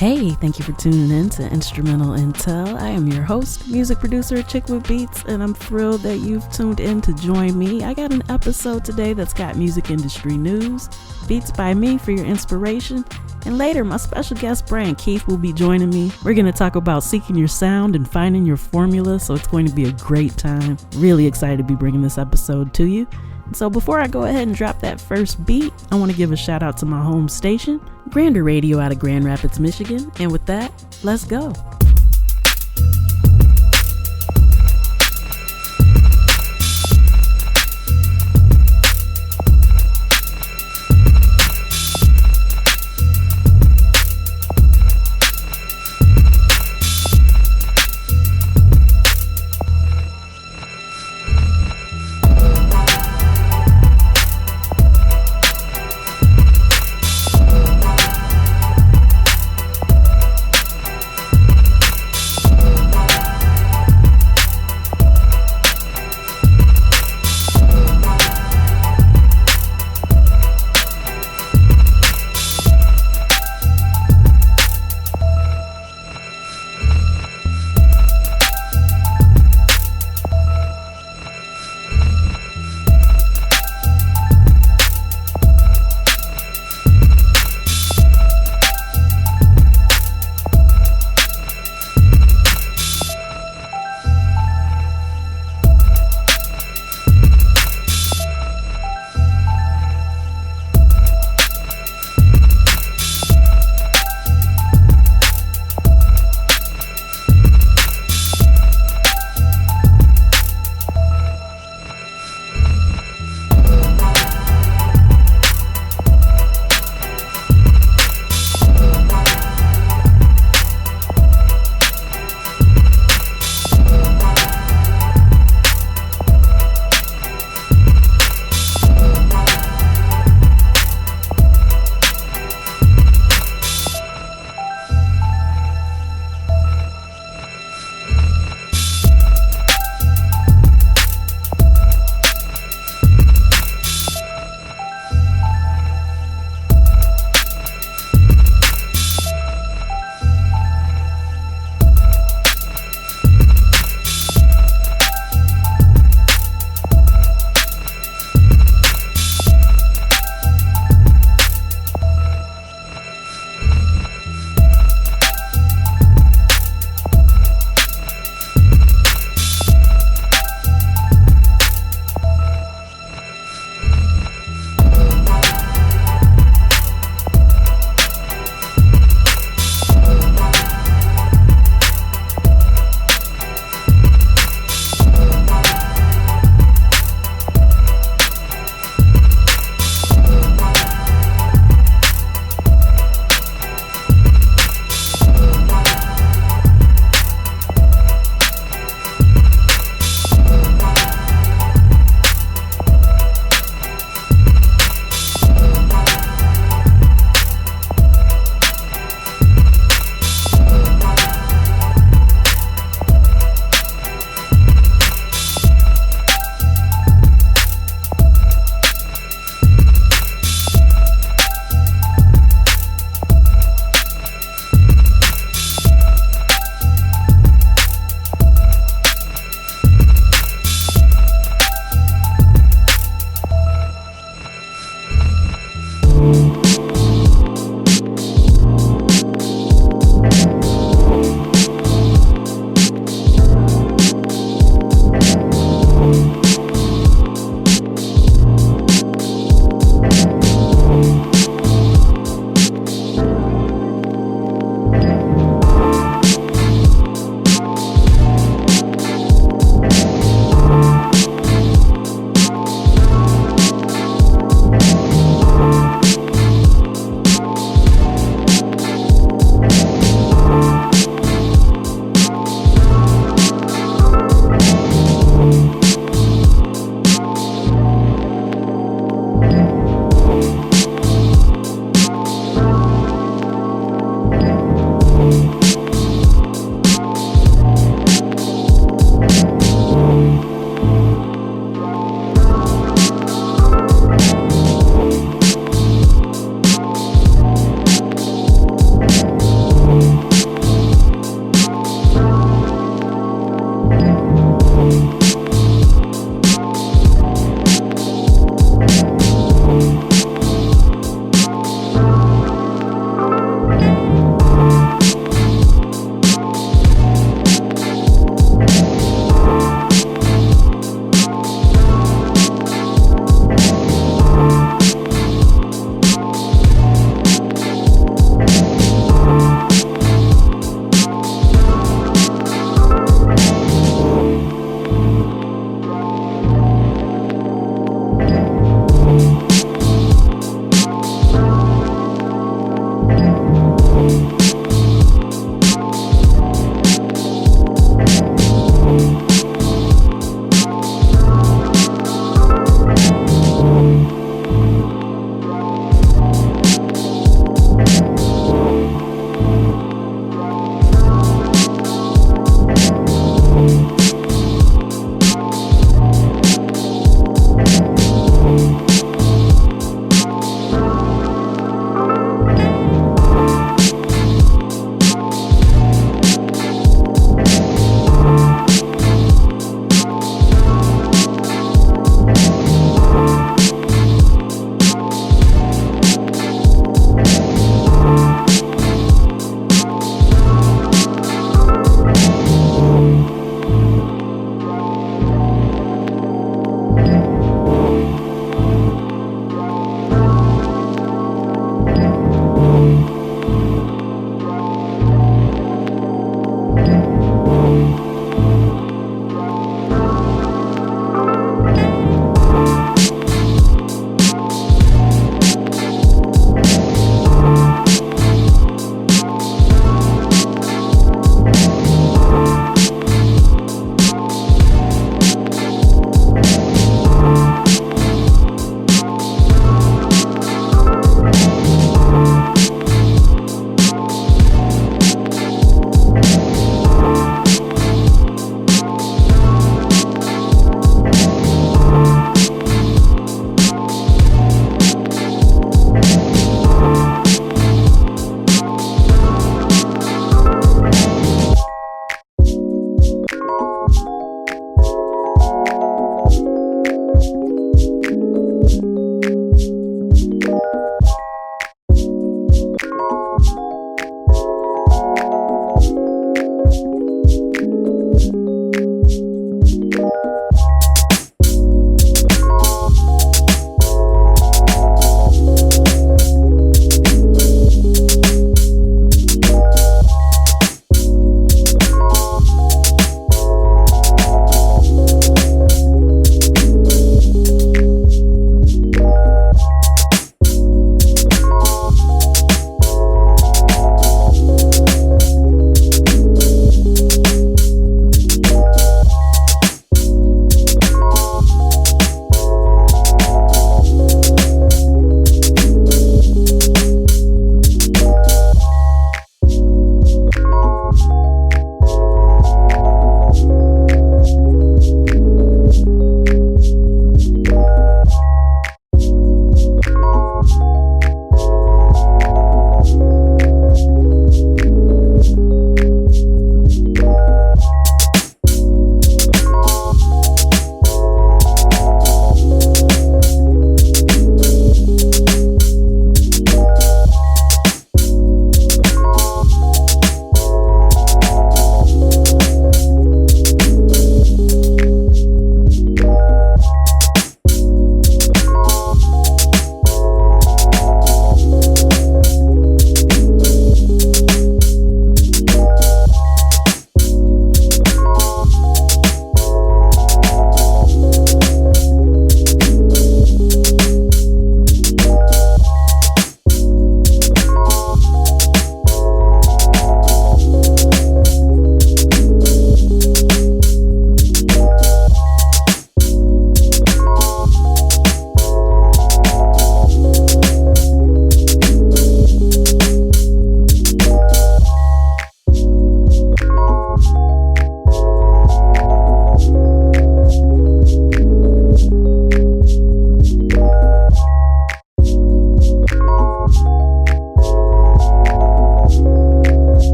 Hey, thank you for tuning in to Instrumental Intel. I am your host, music producer Chick with Beats, and I'm thrilled that you've tuned in to join me. I got an episode today that's got music industry news, beats by me for your inspiration, and later my special guest Brian Keith will be joining me. We're going to talk about seeking your sound and finding your formula, so it's going to be a great time. Really excited to be bringing this episode to you. So before I go ahead and drop that first beat, I want to give a shout out to my home station, Grander Radio out of Grand Rapids, Michigan. And with that, let's go.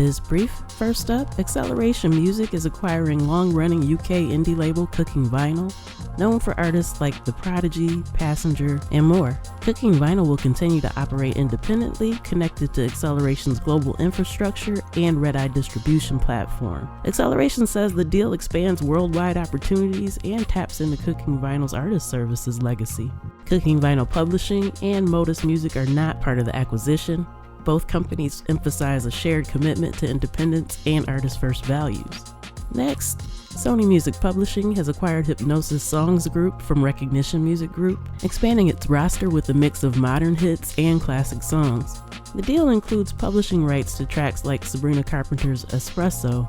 biz brief. First up, Acceleration Music is acquiring long-running UK indie label Cooking Vinyl, known for artists like The Prodigy, Passenger, and more. Cooking Vinyl will continue to operate independently, connected to Acceleration's global infrastructure and Red Eye distribution platform. Acceleration says the deal expands worldwide opportunities and taps into Cooking Vinyl's artist services legacy. Cooking Vinyl Publishing and Modus Music are not part of the acquisition. Both companies emphasize a shared commitment to independence and artist-first values. Next, Sony Music Publishing has acquired Hipgnosis Songs Group from Recognition Music Group, expanding its roster with a mix of modern hits and classic songs. The deal includes publishing rights to tracks like Sabrina Carpenter's Espresso,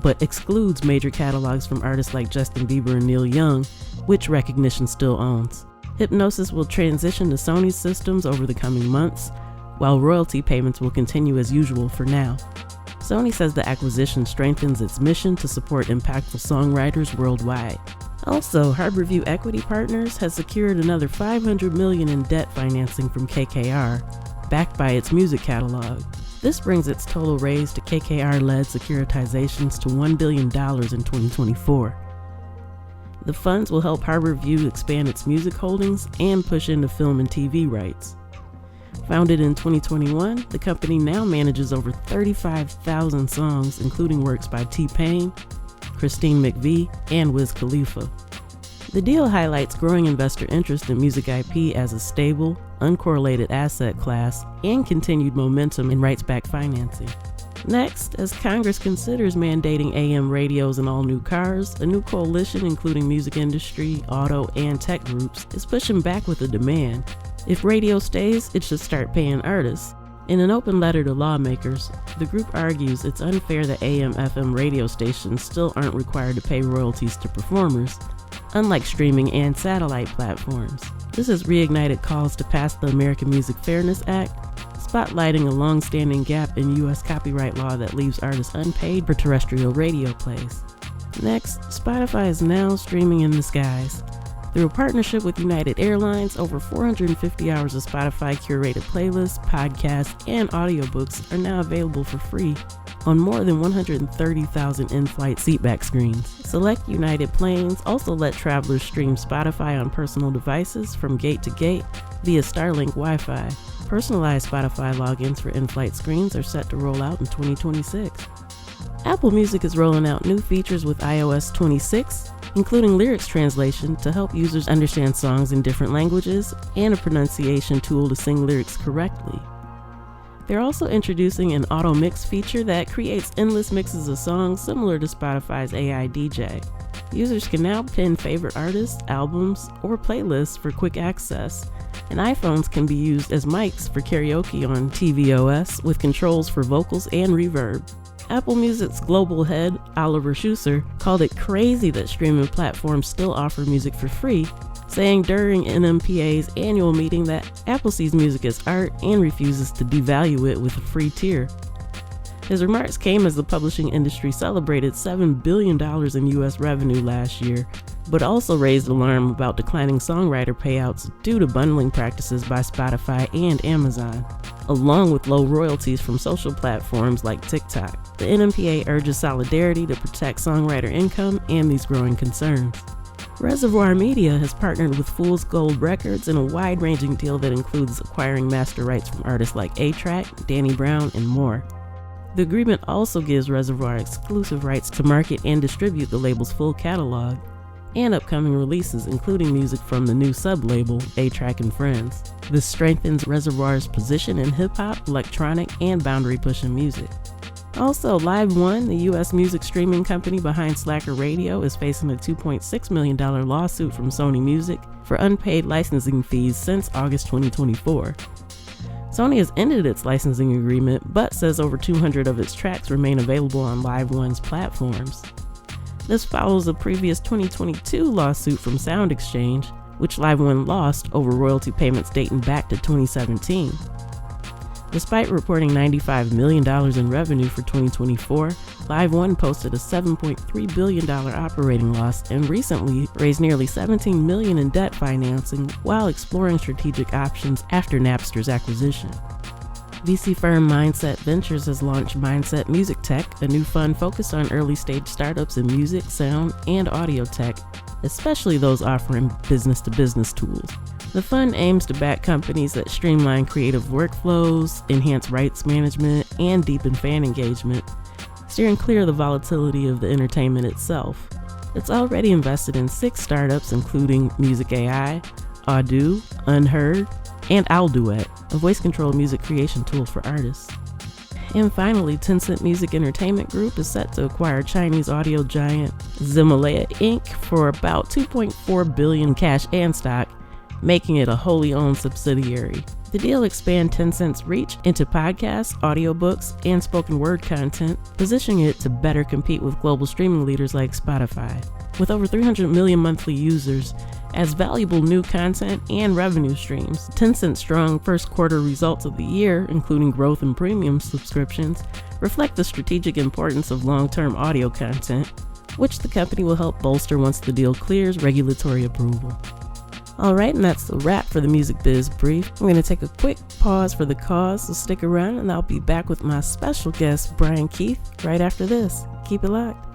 but excludes major catalogs from artists like Justin Bieber and Neil Young, which Recognition still owns. Hipgnosis will transition to Sony's systems over the coming months, while royalty payments will continue as usual for now. Sony says the acquisition strengthens its mission to support impactful songwriters worldwide. Also, Harborview Equity Partners has secured another $500 million in debt financing from KKR, backed by its music catalog. This brings its total raise to KKR-led securitizations to $1 billion in 2024. The funds will help Harborview expand its music holdings and push into film and TV rights. Founded in 2021, the company now manages over 35,000 songs, including works by T-Pain, Christine McVie, and Wiz Khalifa. The deal highlights growing investor interest in music IP as a stable, uncorrelated asset class and continued momentum in rights-backed financing. Next, as Congress considers mandating AM radios in all new cars, a new coalition including music industry, auto, and tech groups is pushing back with a demand. If radio stays, it should start paying artists. In an open letter to lawmakers, the group argues it's unfair that AM/FM radio stations still aren't required to pay royalties to performers, unlike streaming and satellite platforms. This has reignited calls to pass the American Music Fairness Act, spotlighting a long-standing gap in U.S. copyright law that leaves artists unpaid for terrestrial radio plays. Next, Spotify is now streaming in the skies. Through a partnership with United Airlines, over 450 hours of Spotify-curated playlists, podcasts, and audiobooks are now available for free on more than 130,000 in-flight seatback screens. Select United planes also let travelers stream Spotify on personal devices from gate to gate via Starlink Wi-Fi. Personalized Spotify logins for in-flight screens are set to roll out in 2026. Apple Music is rolling out new features with iOS 26, including lyrics translation to help users understand songs in different languages and a pronunciation tool to sing lyrics correctly. They're also introducing an auto mix feature that creates endless mixes of songs similar to Spotify's AI DJ. Users can now pin favorite artists, albums, or playlists for quick access, and iPhones can be used as mics for karaoke on tvOS with controls for vocals and reverb. Apple Music's global head, Oliver Schuster, called it crazy that streaming platforms still offer music for free, saying during NMPA's annual meeting that Apple sees music as art and refuses to devalue it with a free tier. His remarks came as the publishing industry celebrated $7 billion in U.S. revenue last year, but also raised alarm about declining songwriter payouts due to bundling practices by Spotify and Amazon, along with low royalties from social platforms like TikTok. The NMPA urges solidarity to protect songwriter income and these growing concerns. Reservoir Media has partnered with Fool's Gold Records in a wide-ranging deal that includes acquiring master rights from artists like A-Trak, Danny Brown, and more. The agreement also gives Reservoir exclusive rights to market and distribute the label's full catalog and upcoming releases, including music from the new sub-label A-Trak and Friends. This strengthens Reservoir's position in hip-hop, electronic, and boundary-pushing music. Also, Live One, the U.S. music streaming company behind Slacker Radio, is facing a $2.6 million lawsuit from Sony Music for unpaid licensing fees since August 2024. Sony has ended its licensing agreement, but says over 200 of its tracks remain available on Live One's platforms. This follows a previous 2022 lawsuit from Sound Exchange, which Live One lost over royalty payments dating back to 2017. Despite reporting $95 million in revenue for 2024, Live One posted a $7.3 billion operating loss and recently raised nearly $17 million in debt financing while exploring strategic options after Napster's acquisition. VC firm Mindset Ventures has launched Mindset Music Tech, a new fund focused on early-stage startups in music, sound, and audio tech, especially those offering business-to-business tools. The fund aims to back companies that streamline creative workflows, enhance rights management, and deepen fan engagement, steering clear of the volatility of the entertainment itself. It's already invested in 6 startups, including Music AI, Audu, Unheard, and Alduet, a voice-controlled music creation tool for artists. And finally, Tencent Music Entertainment Group is set to acquire Chinese audio giant Ximalaya Inc. for about $2.4 billion cash and stock, making it a wholly owned subsidiary. The deal expands Tencent's reach into podcasts, audiobooks, and spoken word content, positioning it to better compete with global streaming leaders like Spotify. With over 300 million monthly users, as valuable new content and revenue streams, Tencent's strong first quarter results of the year, including growth in premium subscriptions, reflect the strategic importance of long-term audio content, which the company will help bolster once the deal clears regulatory approval. Alright, and that's the wrap for the Music Biz Brief. I'm going to take a quick pause for the cause, so stick around and I'll be back with my special guest, Brian Keith, right after this. Keep it locked.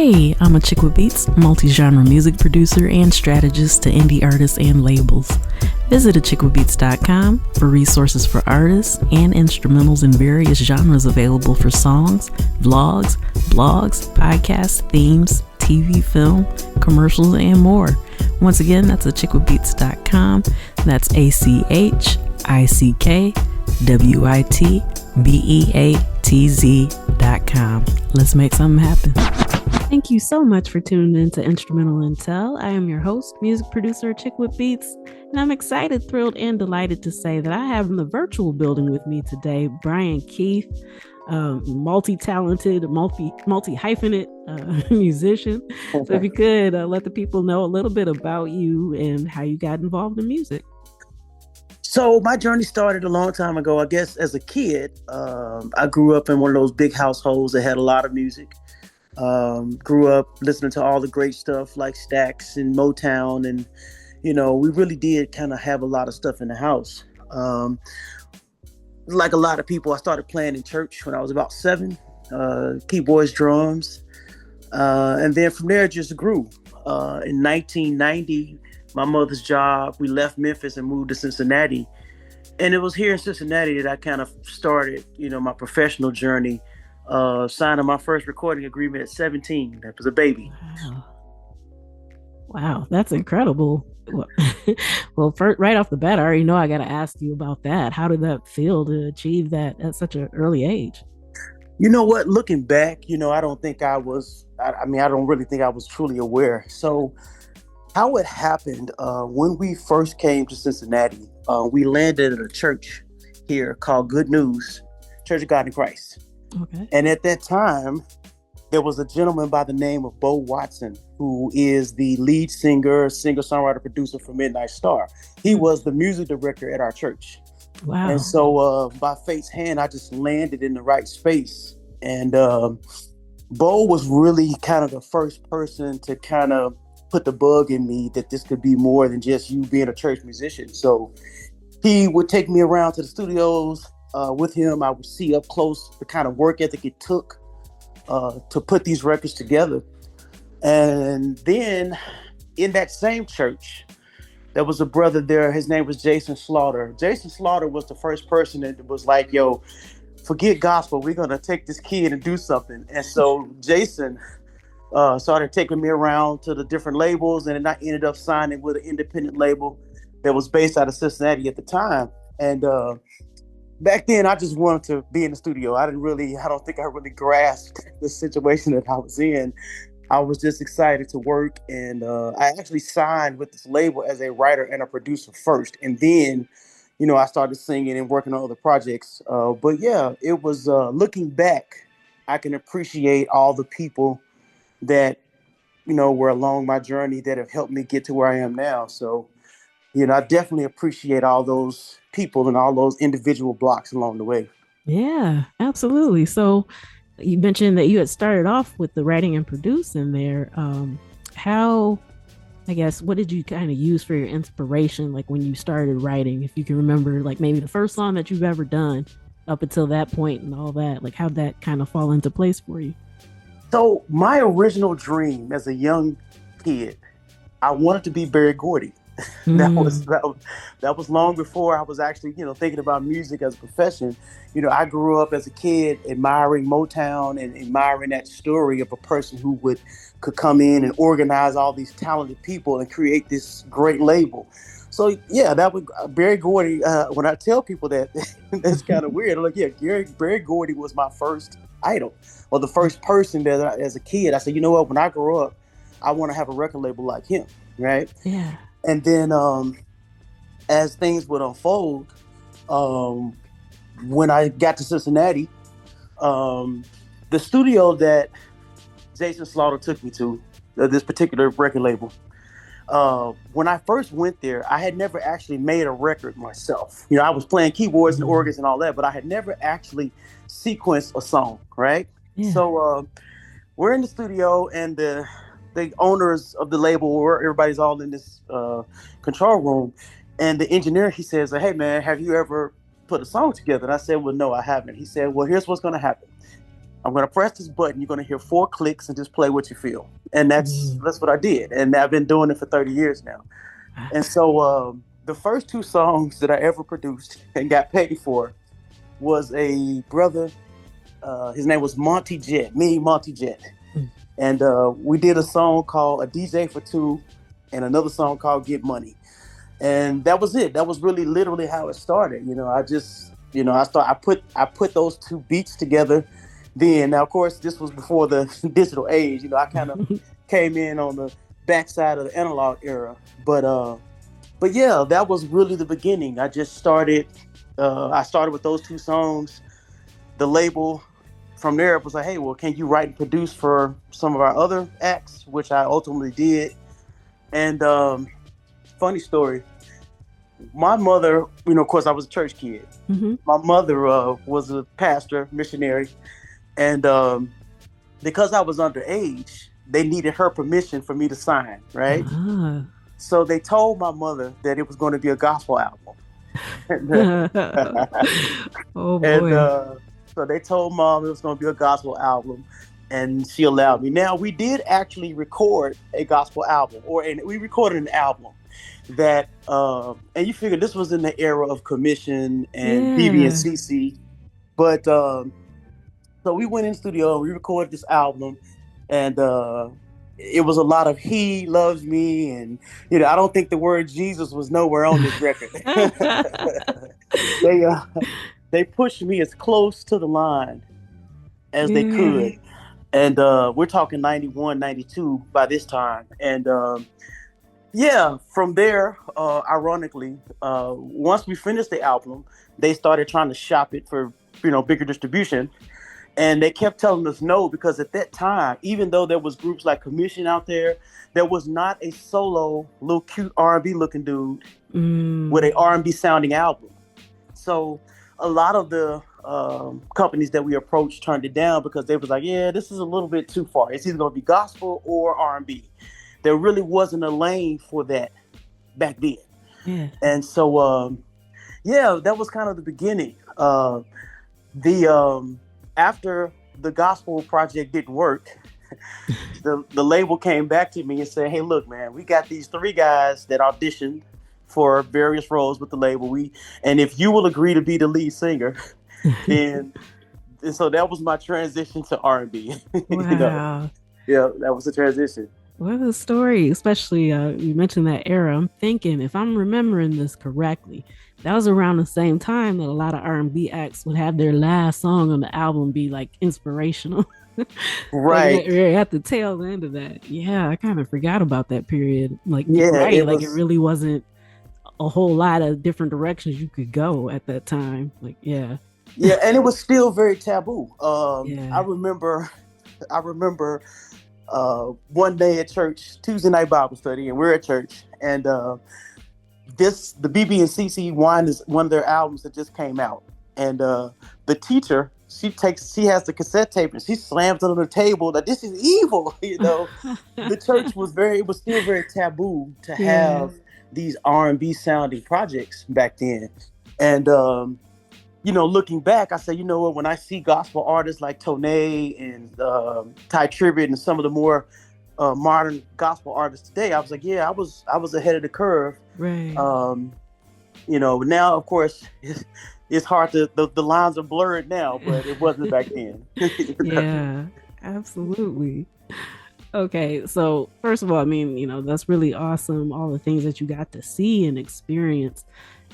Hey, I'm a chick with beats, multi-genre music producer and strategist to indie artists and labels. Visit achickwithbeats.com for resources for artists and instrumentals in various genres available for songs, vlogs, blogs, podcasts, themes, TV, film, commercials, and more. Once again, that's achickwithbeats.com. That's ACHICKWITBEATZ.com. Let's make something happen. Thank you so much for tuning in to Instrumental Intel. I am your host, music producer, Chick with Beats, and I'm excited, thrilled, and delighted to say that I have in the virtual building with me today, Brian Keith, multi-talented, multi-hyphenate musician. So if you could let the people know a little bit about you and how you got involved in music. So my journey started a long time ago. I guess as a kid, I grew up in one of those big households that had a lot of music. Grew up listening to all the great stuff like Stax and Motown, and we really did kind of have a lot of stuff in the house. Like a lot of people, I started playing in church when I was about 7, keyboards, drums, and then from there it just grew. In 1990, my mother's job, we left Memphis and moved to Cincinnati, and it was here in Cincinnati that I kind of started, my professional journey. Signing my first recording agreement at 17. That was a baby. Wow, that's incredible. Well, right off the bat, I already know I got to ask you about that. How did that feel to achieve that at such an early age? You know what? Looking back, I don't think I was. I don't really think I was truly aware. So, how it happened when we first came to Cincinnati, we landed at a church here called Good News Church of God in Christ. Okay. And at that time, there was a gentleman by the name of Bo Watson, who is the lead singer, songwriter, producer for Midnight Star. He was the music director at our church. Wow. And so by fate's hand, I just landed in the right space. And Bo was really kind of the first person to kind of put the bug in me that this could be more than just you being a church musician. So he would take me around to the studios. With him, I would see up close the kind of work ethic it took to put these records together. And then in that same church, there was a brother there. His name was Jason Slaughter. Jason Slaughter was the first person that was like, yo, forget gospel. We're going to take this kid and do something. And so Jason started taking me around to the different labels. And then I ended up signing with an independent label that was based out of Cincinnati at the time. And back then, I just wanted to be in the studio. I don't think I really grasped the situation that I was in. I was just excited to work. And I actually signed with this label as a writer and a producer first. And then, I started singing and working on other projects. But yeah, it was looking back, I can appreciate all the people that, were along my journey that have helped me get to where I am now. So, I definitely appreciate all those people and all those individual blocks along the way. Yeah, absolutely. So you mentioned that you had started off with the writing and producing there. What did you kind of use for your inspiration? Like when you started writing, if you can remember, like maybe the first song that you've ever done up until that point and all that, like how'd that kind of fall into place for you? So my original dream as a young kid, I wanted to be Berry Gordy. That was long before I was actually, thinking about music as a profession. I grew up as a kid admiring Motown and admiring that story of a person who could come in and organize all these talented people and create this great label. So yeah, that was Berry Gordy. When I tell people that, that's kind of weird. I'm like, yeah, Berry Gordy was my first idol, or the first person that as a kid, I said, you know what? When I grow up, I want to have a record label like him, right? Yeah. And then as things would unfold, when I got to Cincinnati, the studio that Jason Slaughter took me to, this particular record label, when I first went there, I had never actually made a record myself. I was playing keyboards and organs and all that, but I had never actually sequenced a song, right? Yeah. So we're in the studio and the owners of the label, everybody's all in this control room, and the engineer, he says, hey man, have you ever put a song together? And I said, well, no, I haven't. He said, well, here's what's going to happen. I'm going to press this button. You're going to hear 4 clicks and just play what you feel. And Mm. that's what I did. And I've been doing it for 30 years now. And so the first 2 songs that I ever produced and got paid for was a brother. His name was Monty Jet, me, Monty Jet. Mm. And we did a song called A DJ for Two and another song called Get Money. And that was it. That was really literally how it started. I just, I put those 2 beats together. Then, now, of course, this was before the digital age. I kind of came in on the backside of the analog era. But yeah, that was really the beginning. I just started. I started with those 2 songs. The label from there was like, hey, well, can you write and produce for some of our other acts, which I ultimately did. And funny story, my mother, of course, I was a church kid. Mm-hmm. My mother was a pastor, missionary. And because I was underage, they needed her permission for me to sign, right? Ah. So they told my mother that it was going to be a gospel album. Oh And boy. so they told mom it was going to be a gospel album, and she allowed me. Now, we did actually record a gospel album, and we recorded an album that, and you figure this was in the era of Commission and BB and Yeah. CC. But so we went in the studio and we recorded this album, and it was a lot of "He Loves Me," and I don't think the word Jesus was nowhere on this record. they uh, they pushed me as close to the line as they Yeah. could. And we're talking 91, 92 by this time. And yeah, from there, ironically, once we finished the album, they started trying to shop it for, bigger distribution. And they kept telling us no, because at that time, even though there was groups like Commission out there was not a solo little cute R&B looking dude with Mm. a R&B sounding album. So a lot of the companies that we approached turned it down because they was like, yeah, this is a little bit too far. It's either going to be gospel or R&B. There really wasn't a lane for that back then. Yeah. And so, yeah, that was kind of the beginning. The After the gospel project didn't work, the label came back to me and said, "Hey, look, man, we got these 3 guys that auditioned for various roles with the label. And if you will agree to be the lead singer, then." And so that was my transition to R&B. Wow. Yeah, that was the transition. What a story, especially you mentioned that era. I'm thinking, if I'm remembering this correctly, that was around the same time that a lot of R&B acts would have their last song on the album be like inspirational. Like Right. at the tail end of that. Yeah, I kind of forgot about that period. Like you're Yeah, right, it like it was. really wasn't a whole lot of different directions you could go at that time. Like, yeah. Yeah, and it was still very taboo. I Yeah. remember, I remember one day at church, Tuesday night Bible study, and we're at church, and the BB and CC Wine is one of their albums that just came out, and the teacher, she has the cassette tape and she slams it on the table that this is evil. The church it was still very taboo to Yeah. have these R&B sounding projects back then. And looking back, I say, you know what, when I see gospel artists like Tone and Ty Tribbett and some of the more modern gospel artists today, I was like, yeah, I was ahead of the curve. Right. um Now, of course, it's hard to, the lines are blurred now, but it wasn't back then. Yeah, absolutely. Okay, so first of all, I mean, that's really awesome. All the things that you got to see and experience.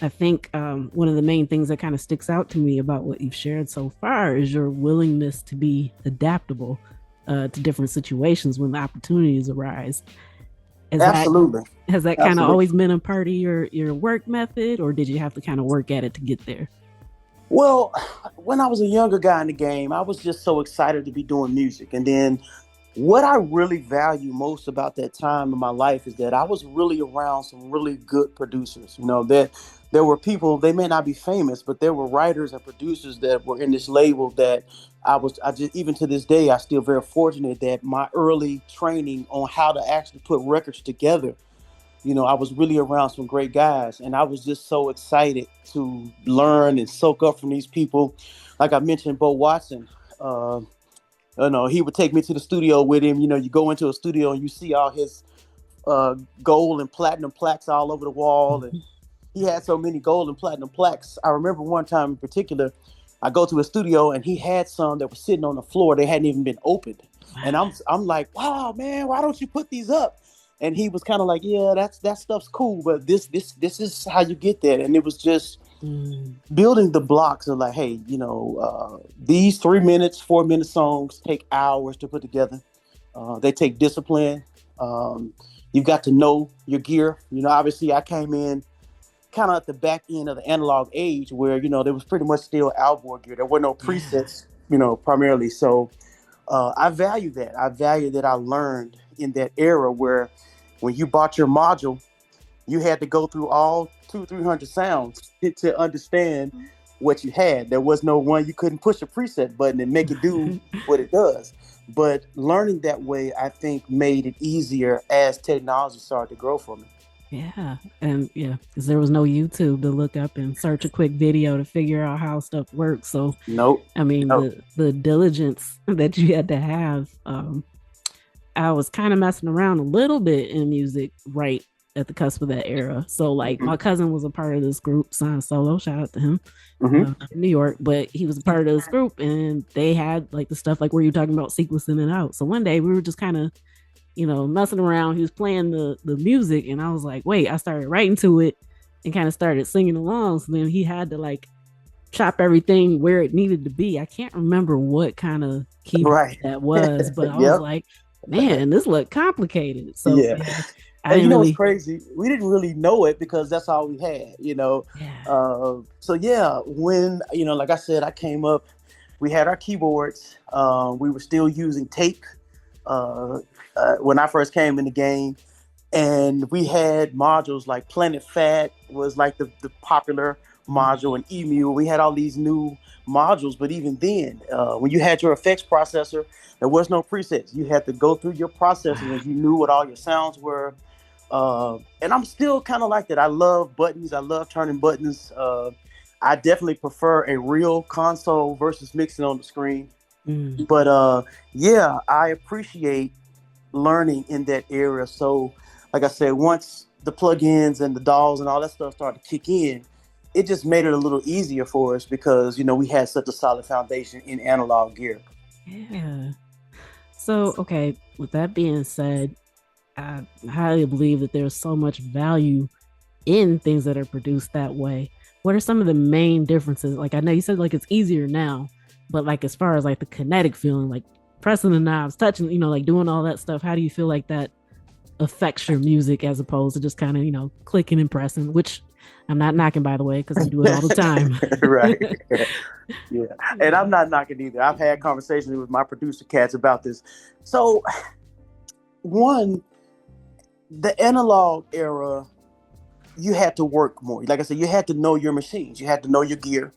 I think one of the main things that kind of sticks out to me about what you've shared so far is your willingness to be adaptable to different situations when the opportunities arise. Is that Absolutely. has that kind of Absolutely. always been a part of your work method, or did you have to kind of work at it to get there? Well, when I was a younger guy in the game, I was just so excited to be doing music. And then what I really value most about that time in my life is that I was really around some really good producers. That there were people, they may not be famous, but there were writers and producers that were in this label that I just, even to this day, I still very fortunate that my early training on how to actually put records together, I was really around some great guys, and I was just so excited to learn and soak up from these people. Like I mentioned, Bo Watson. No, he would take me to the studio with him. You go into a studio and you see all his gold and platinum plaques all over the wall, and he had so many gold and platinum plaques. I remember one time in particular, I go to a studio and he had some that were sitting on the floor. They hadn't even been opened, and I'm like, wow, man, why don't you put these up? And he was kind of like, yeah, that stuff's cool, but this is how you get there. And it was just building the blocks of like, hey, these 3 minutes, 4 minute songs take hours to put together. They take discipline. You've got to know your gear. Obviously I came in kind of at the back end of the analog age where, there was pretty much still outboard gear. There were no presets, primarily. So I value that. I value that I learned in that era where when you bought your module, you had to go through all 200-300 sounds to understand what you had. There was no one, you couldn't push a preset button and make it do what it does. But learning that way, I think, made it easier as technology started to grow for me. Yeah. And because there was no YouTube to look up and search a quick video to figure out how stuff works. So, nope. I mean, nope. The diligence that you had to have, I was kind of messing around a little bit in music right at the cusp of that era. So like my cousin was a part of this group, Sign Solo, shout out to him, in New York, but he was a part of this group and they had like the stuff like where you're talking about sequencing it out. So one day we were just kind of, messing around. He was playing the music and I was like, wait, I started writing to it and kind of started singing along. So then he had to like chop everything where it needed to be. I can't remember what kind of keyboard that was, but I was like, man, this looked complicated. So and what's crazy? We didn't really know it because that's all we had, when, like I said, I came up, we had our keyboards. We were still using tape when I first came in the game. And we had modules like Planet Fat was like the popular module, and Emu. We had all these new modules, but even then, when you had your effects processor, there was no presets. You had to go through your processor and you knew what all your sounds were. And I'm still kind of like that. I love buttons. I love turning buttons. I definitely prefer a real console versus mixing on the screen. But I appreciate learning in that era. So like I said, once the plugins and the DAWs and all that stuff started to kick in, it just made it a little easier for us because, we had such a solid foundation in analog gear. Yeah. So, okay, with that being said, I highly believe that there's so much value in things that are produced that way. What are some of the main differences? Like, I know you said like it's easier now, but like as far as like the kinetic feeling, like pressing the knobs, touching, like doing all that stuff, how do you feel like that affects your music as opposed to just kind of, clicking and pressing, which I'm not knocking, by the way, because I do it all the time. Right. Yeah. And I'm not knocking either. I've had conversations with my producer cats about this. So one, the analog era, you had to work more. Like I said, you had to know your machines. You had to know your gear,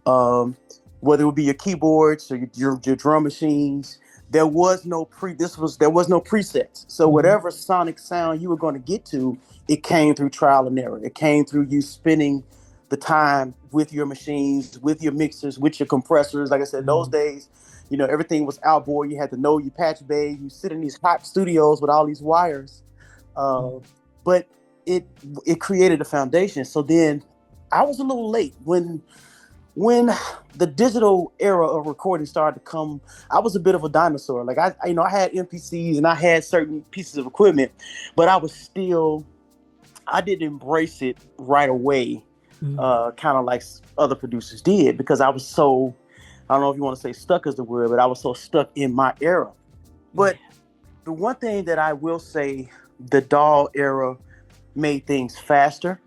whether it would be your keyboards or your drum machines. There was no presets. So whatever sonic sound you were going to get to, it came through trial and error. It came through you spending the time with your machines, with your mixers, with your compressors. Like I said, those days, everything was outboard. You had to know your patch bay. You sit in these hot studios with all these wires. But it created a foundation. So then I was a little late when the digital era of recording started to come. I was a bit of a dinosaur. Like I had MPCs and I had certain pieces of equipment, but I didn't embrace it right away, kind of like other producers did, because I was so, I don't know if you want to say stuck is the word, but I was so stuck in my era. But the one thing that I will say, the DAW era made things faster.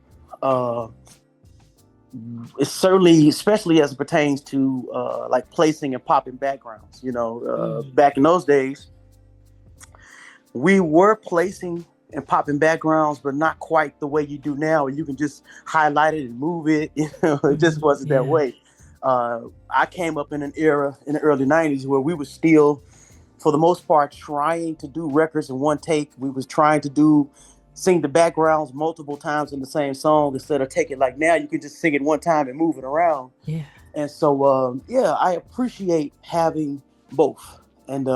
It's certainly, especially as it pertains to like placing and popping backgrounds. Back in those days, we were placing and popping backgrounds, but not quite the way you do now. You can just highlight it and move it. It just wasn't that way. I came up in an era in the early 90s where we were still, for the most part, trying to do records in one take. We was trying to sing the backgrounds multiple times in the same song instead of taking, like now you can just sing it one time and move it around. Yeah. And so, I appreciate having both. And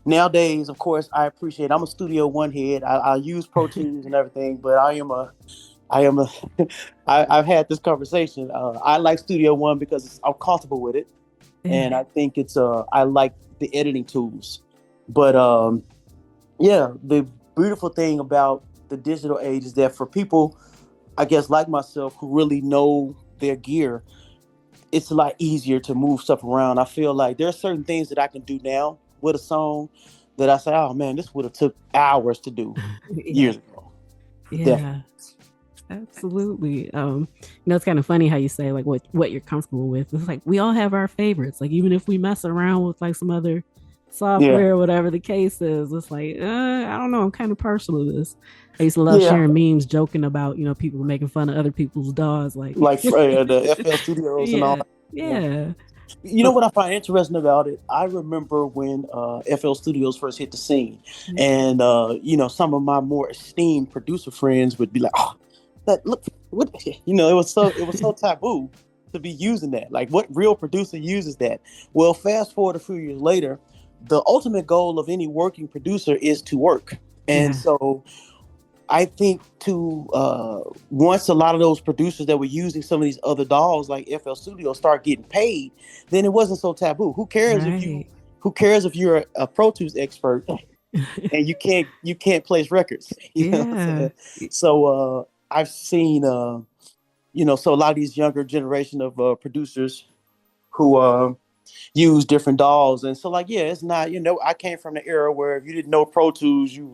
nowadays, of course, I appreciate. I'm a Studio One head. I use Pro Tools and everything, but I am a. I've had this conversation. I like Studio One because I'm comfortable with it, Yeah. and I think it's. I like the editing tools, but yeah, the beautiful thing about the digital age is that for people, I guess like myself, who really know their gear, it's a lot easier to move stuff around. I feel like there are certain things that I can do now with a song that I say, oh man, this would have took hours to do Yeah. years ago. Yeah. Definitely. Absolutely. It's kind of funny how you say like what you're comfortable with. It's like we all have our favorites. Like even if we mess around with like some other Yeah. software, whatever the case is, it's like I don't know. I'm kind of partial to this. I used to love Yeah. sharing memes, joking about people making fun of other people's DAWs. Like, Like the FL Studios and all yeah, that. Yeah. yeah, You know but what I find interesting about it? I remember when FL Studios first hit the scene, and some of my more esteemed producer friends would be like, "Oh, that look, what?" It was so taboo to be using that. Like, what real producer uses that? Well, fast forward a few years later, the ultimate goal of any working producer is to work, and yeah, so I think once a lot of those producers that were using some of these other dolls like FL Studio start getting paid, then it wasn't so taboo. right, Who cares if you're a Pro Tools expert and you can't place records? You know what I'm yeah, saying? So I've seen so a lot of these younger generation of producers who use different dolls, and so like yeah, it's not I came from the era where if you didn't know Pro Tools, you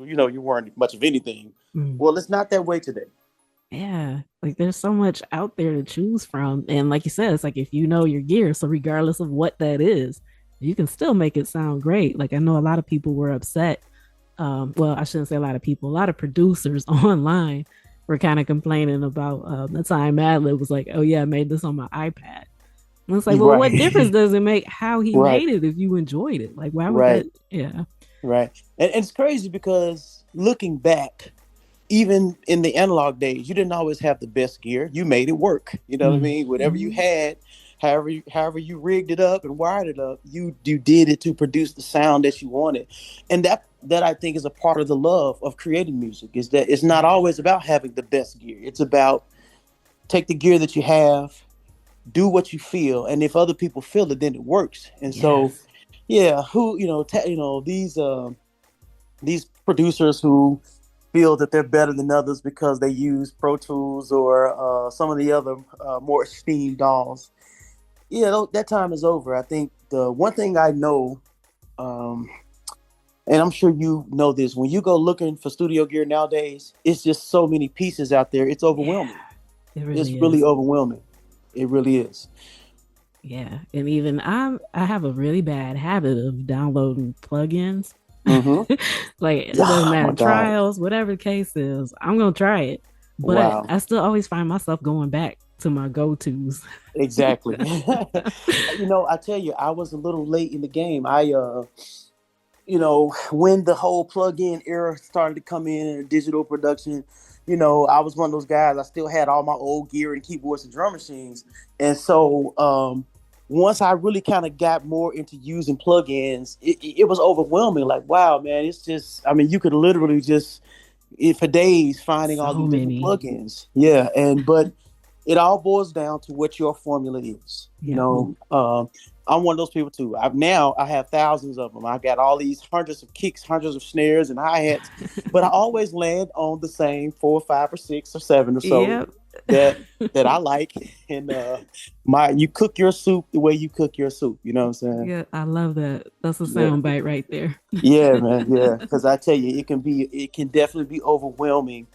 weren't much of anything. mm, Well, it's not that way today. yeah. Like there's so much out there to choose from, and like you said, it's like if you know your gear, so regardless of what that is, you can still make it sound great. Like I know a lot of people were upset. Well, I shouldn't say a lot of people, a lot of producers online were kind of complaining about the time Madlib was like, "Oh yeah, I made this on my iPad." And it's like, well, what difference Right. does it make how he Right. made it if you enjoyed it? Like, why would that? Right. Yeah, Right. And it's crazy because looking back, even in the analog days, you didn't always have the best gear. You made it work. You know what I mean? Whatever you mm-hmm. had, however you rigged it up and wired it up, you did it to produce the sound that you wanted. And that I think is a part of the love of creating music is that it's not always about having the best gear. It's about take the gear that you have, do what you feel, and if other people feel it, then it works. And so, Yes, yeah, these producers who feel that they're better than others because they use Pro Tools or some of the other more esteemed dolls. Yeah, that time is over. I think the one thing I know, um, and I'm sure you know this, when you go looking for studio gear nowadays, it's just so many pieces out there. It's yeah, overwhelming. it It's really really is. overwhelming. It really is. Yeah, and even I have a really bad habit of downloading plugins. Mm-hmm. Like it doesn't Oh matter my God. trials, whatever the case is, I'm gonna try it. But Wow. I still always find myself going back to my go tos. Exactly. I tell you, I was a little late in the game. When the whole plug-in era started to come in digital production, I was one of those guys. I still had all my old gear and keyboards and drum machines. And so once I really kind of got more into using plugins, it was overwhelming. Like, wow, man, it's just, I mean, you could literally just, for days, finding all So these different many. plugins. Yeah. But it all boils down to what your formula is. Yeah. I'm one of those people too. I have thousands of them. I got all these hundreds of kicks, hundreds of snares and hi hats, but I always land on the same 4 or 5 or 6 or 7 or so Yep. that that I like. And you cook your soup the way you cook your soup. You know what I'm saying? Yeah, I love that. That's a Yeah, sound bite right there. yeah, man, yeah. Because I tell you, it can definitely be overwhelming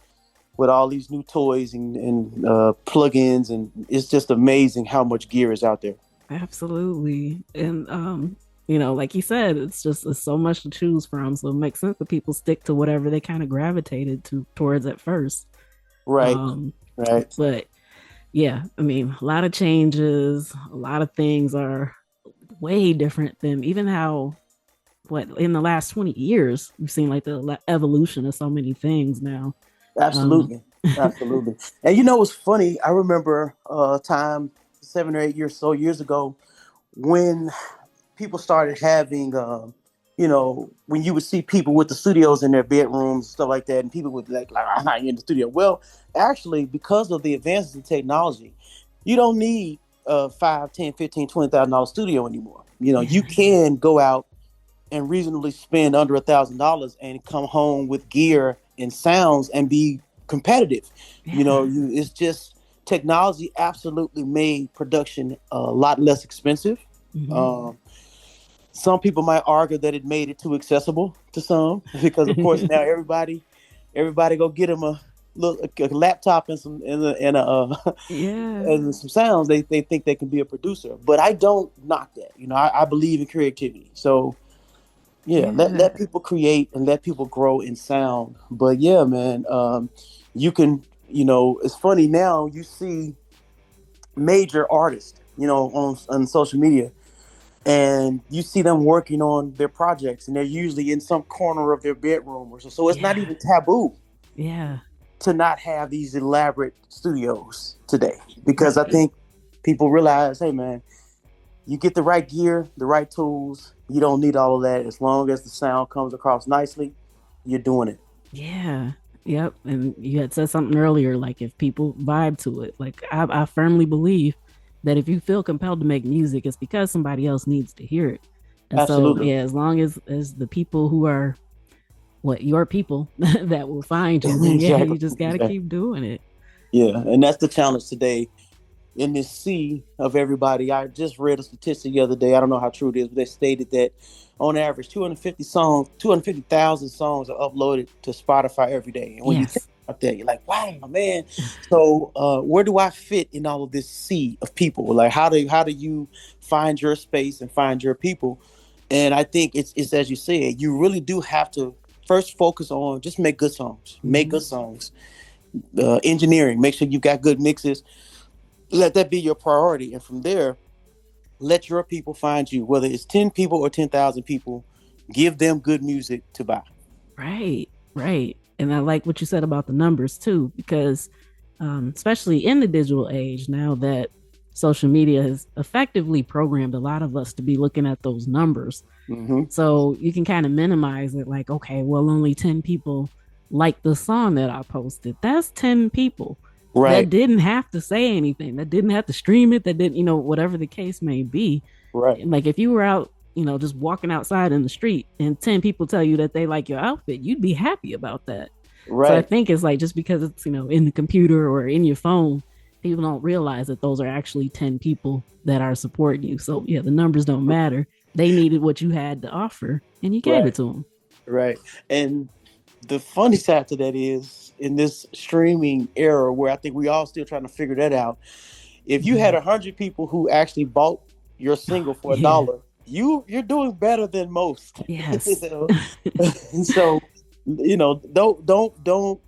with all these new toys and plugins, and it's just amazing how much gear is out there. Absolutely. And like you said, it's so much to choose from. So it makes sense that people stick to whatever they kind of gravitated towards at first. Right, Um, right. but yeah, I mean, a lot of changes, a lot of things are way different than even how what in the last 20 years we've seen like the evolution of so many things now. Um, Absolutely, absolutely. And what's funny? I remember a time 7 or 8 years ago when people started having when you would see people with the studios in their bedrooms, stuff like that, and people would be like, I'm not in the studio. Well, actually, because of the advances in technology, you don't need a 5, 10, 15, $20,000 studio anymore. You Yeah. can go out and reasonably spend under $1,000 and come home with gear and sounds and be competitive. Yeah. It's just technology absolutely made production a lot less expensive. Hmm. Um, some people might argue that it made it too accessible to some because, of course, now everybody go get them a laptop and some Yeah. and some sounds. They think they can be a producer, but I don't knock that. I believe in creativity. So yeah, Yeah. let people create and let people grow in sound. But yeah, man, you can. It's funny now. You see major artists, on social media, and you see them working on their projects, and they're usually in some corner of their bedroom or so. So it's not Yeah. even taboo Yeah. to not have these elaborate studios today, because I Right. think people realize, hey, man, you get the right gear, the right tools. You don't need all of that. As long as the sound comes across nicely, you're doing it. Yeah. Yep. And you had said something earlier, like if people vibe to it, like I firmly believe that if you feel compelled to make music, it's because somebody else needs to hear it. And so, Absolutely. yeah, as long as the people who are what your people that will find you, then yeah, Exactly. you just got to Exactly. keep doing it. Yeah, and that's the challenge today in this sea of everybody. I just read a statistic the other day. I don't know how true it is, but they stated that on average, 250,000 songs are uploaded to Spotify every day. And when you think Yes. about that, you're like, wow, man. So where do I fit in all of this sea of people? Like, how do you find your space and find your people? And I think it's as you said, you really do have to first focus on just make good songs, make Mm-hmm. good songs. Engineering, make sure you've got good mixes. Let that be your priority, and from there, let your people find you. Whether it's 10 people or 10,000 people, give them good music to buy. Right, right. And I like what you said about the numbers too, because especially in the digital age, now that social media has effectively programmed a lot of us to be looking at those numbers. Mm-hmm. So you can kind of minimize it like, okay, well, only 10 people like the song that I posted. That's 10 people that Right, didn't have to say anything, that didn't have to stream it, that didn't, whatever the case may be. right, Like if you were out, just walking outside in the street and 10 people tell you that they like your outfit, you'd be happy about that. So I right, think it's like just because it's, in the computer or in your phone, people don't realize that those are actually 10 people that are supporting you. So yeah, the numbers don't matter. They needed what you had to offer and you gave it right, to them. right. And the funny side to that is in this streaming era where I think we all still trying to figure that out. If you had Mm-hmm. 100 people who actually bought your single for a Yeah. dollar, you're doing better than most. you Yes. know? And so, don't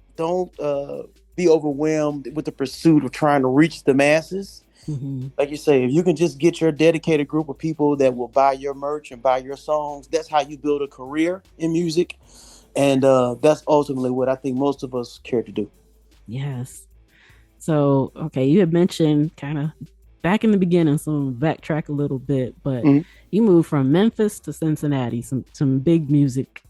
be overwhelmed with the pursuit of trying to reach the masses. Mm-hmm. Like you say, if you can just get your dedicated group of people that will buy your merch and buy your songs, that's how you build a career in music. And that's ultimately what I think most of us care to do. Yes. So, okay, you had mentioned kind of back in the beginning, so I'm backtrack a little bit, but Mhm. you moved from Memphis to Cincinnati, some big music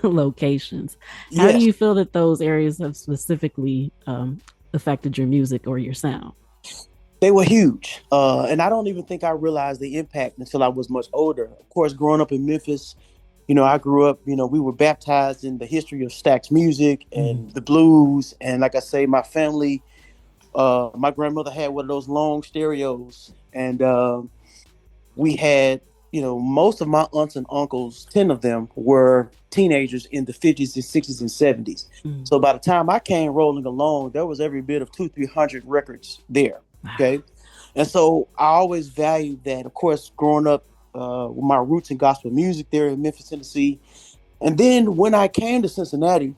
locations. How do Yes, you feel that those areas have specifically affected your music or your sound? they were huge. And I don't even think I realized the impact until I was much older. Of course, growing up in Memphis, I grew up, we were baptized in the history of Stax music Mm. and the blues. And like I say, my family, my grandmother had one of those long stereos. And we had, most of my aunts and uncles, 10 of them were teenagers in the 50s and 60s and 70s. Mm. So by the time I came rolling along, there was every bit of 300 records there. Wow. Okay. And so I always valued that. Of course, growing up with my roots in gospel music there in Memphis, Tennessee. And then when I came to Cincinnati,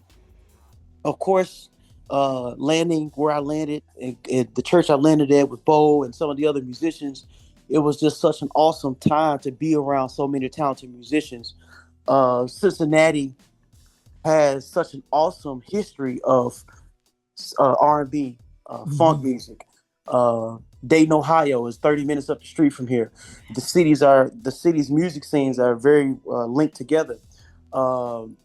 of course, landing where I landed at the church I landed at with Bo and some of the other musicians, it was just such an awesome time to be around so many talented musicians. Cincinnati has such an awesome history of R&B, funk Mm-hmm. music. Uh, Dayton, Ohio is 30 minutes up the street from here. The city's music scenes are very linked together. Um,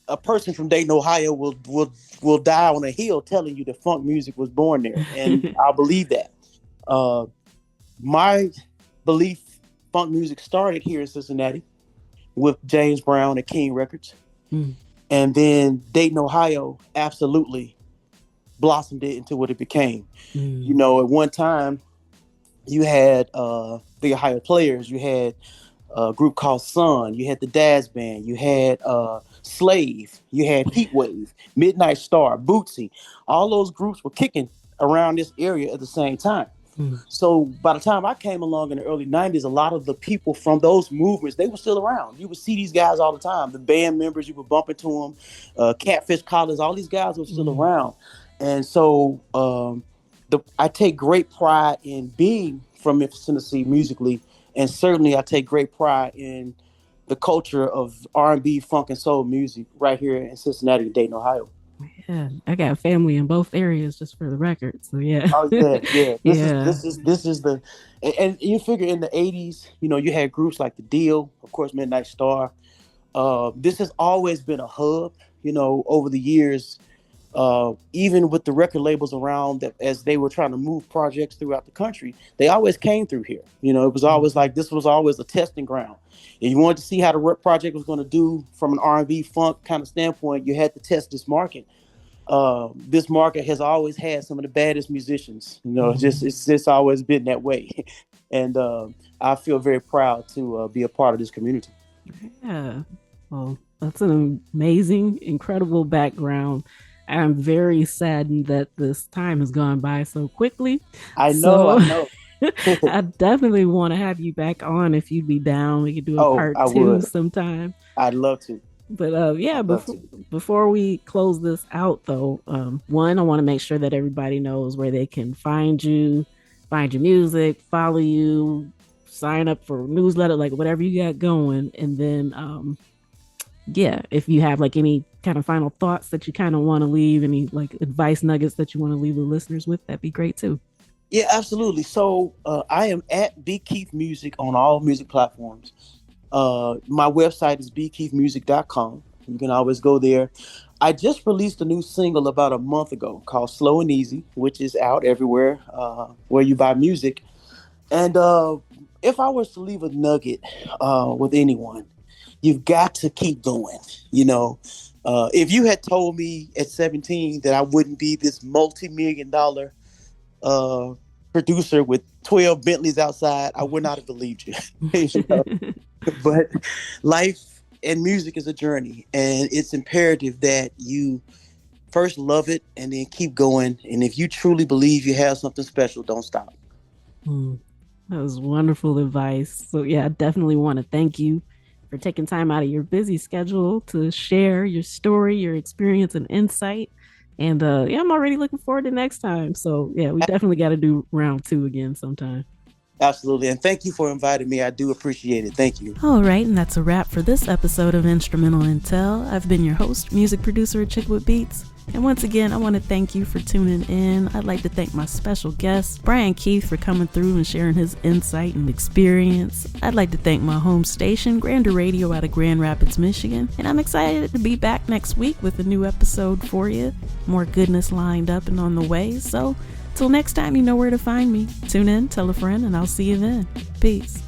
a person from Dayton, Ohio will die on a hill telling you that funk music was born there, and I believe that. Uh, my belief, funk music started here in Cincinnati with James Brown at King Records, Mm. and then Dayton, Ohio, absolutely blossomed it into what it became. You Mm. know, at one time, you had the Ohio Players, you had a group called Sun, you had the Daz Band, you had Slave, you had Heatwave, Midnight Star, Bootsy. All those groups were kicking around this area at the same time. Mm. So by the time I came along in the early 90s, a lot of the people from those movements, they were still around. You would see these guys all the time. The band members, you would bump into them. Catfish Collins, all these guys were still Mm. around. And so I take great pride in being from Memphis, Tennessee musically. And certainly I take great pride in the culture of R&B, funk, and soul music right here in Cincinnati, Dayton, Ohio. Yeah, I got family in both areas, just for the record. So yeah, Oh yeah, yeah. This is yeah. this is this is the and you figure in the 80s, you know, you had groups like The Deal, of course, Midnight Star. This has always been a hub, you know, over the years. Even with the record labels around that as they were trying to move projects throughout the country, they always came through here. You know, it was always like this was always a testing ground. If you wanted to see how the project was going to do from an R&B funk kind of standpoint, you had to test this market. This market has always had some of the baddest musicians. You know, Mhm. it's just always been that way, and I feel very proud to be a part of this community. Yeah. Well, that's an amazing, incredible background. I'm very saddened that this time has gone by so quickly. I know, So I know. I definitely want to have you back on if you'd be down. We could do a Oh, part I two would. sometime. I'd love to. But yeah, I'd love before to. before we close this out though, one, I want to make sure that everybody knows where they can find your music, follow you, sign up for newsletter, like whatever you got going. And then yeah, if you have like any kind of final thoughts that you kind of want to leave, any like advice nuggets that you want to leave the listeners with, that'd be great too. Yeah, absolutely. So I am at B Keith Music on all music platforms. My website is bkeithmusic.com. You can always go there. I just released a new single about a month ago called Slow and Easy, which is out everywhere where you buy music. And if I was to leave a nugget with anyone, you've got to keep going. You know, if you had told me at 17 that I wouldn't be this multi-million dollar uh, producer with 12 Bentleys outside, I would not have believed you. You know? But life and music is a journey, and it's imperative that you first love it and then keep going. And if you truly believe you have something special, don't stop. Hmm. That was wonderful advice. So yeah, I definitely want to thank you for taking time out of your busy schedule to share your story, your experience, and insight. And yeah, I'm already looking forward to next time. So yeah, we definitely got to do round two again sometime. Absolutely. And thank you for inviting me. I do appreciate it. Thank you. All right, and that's a wrap for this episode of Instrumental Intel. I've been your host, music producer Chickwood Beats. And once again, I want to thank you for tuning in. I'd like to thank my special guest, Brian Keith, for coming through and sharing his insight and experience. I'd like to thank my home station, Grander Radio out of Grand Rapids, Michigan. And I'm excited to be back next week with a new episode for you. More goodness lined up and on the way. So till next time, you know where to find me. Tune in, tell a friend, and I'll see you then. Peace.